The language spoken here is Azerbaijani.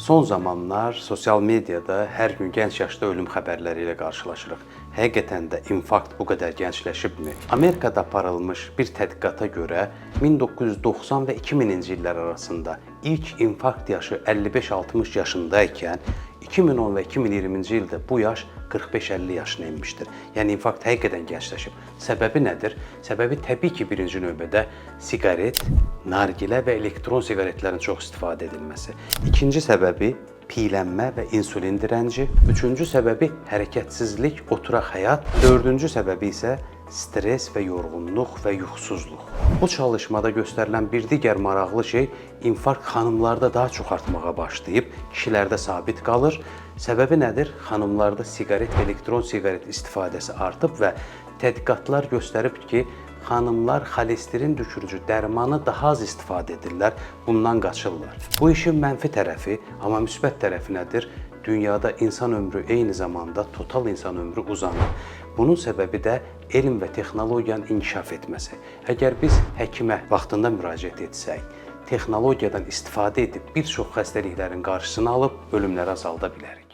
Son zamanlar sosial mediada hər gün gənc yaşda ölüm xəbərləri ilə qarşılaşırıq. Həqiqətən də infarkt bu qədər gəncləşibmi? Amerikada aparılmış bir tədqiqata görə 1990 və 2000-ci illər arasında ilk infarkt yaşı 55-60 yaşındaykən 2010 və 2020-ci ildə bu yaş 45-50 yaşına enmişdir. Yəni infarkt həqiqətən gəncləşib. Səbəbi nədir? Səbəbi təbii ki, birinci növbədə siqaret, nargilə və elektron siqaretlərin çox istifadə edilməsi. İkinci səbəbi piylənmə və insulin dirənci. Üçüncü səbəbi hərəkətsizlik, oturaq həyat. Dördüncü səbəbi isə stress və yorğunluq və yuxusuzluq. Bu çalışmada göstərilən bir digər maraqlı şey infarkt xanımlarda daha çox artmağa başlayıb, kişilərdə sabit qalır. Səbəbi nədir? Xanımlarda siqaret və elektron siqaret istifadəsi artıb və tədqiqatlar göstərib ki, xanımlar xolesterin düşürücü dərmanı daha az istifadə edirlər, bundan qaçırlar. Bu işin mənfi tərəfi, amma müsbət tərəfi nədir? Dünyada insan ömrü eyni zamanda total insan ömrü uzanır. Bunun səbəbi də elm və texnologiyanın inkişaf etməsi. Əgər biz həkimə vaxtında müraciət etsək, texnologiyadan istifadə edib bir çox xəstəliklərin qarşısını alıb ölümləri azalda bilərik.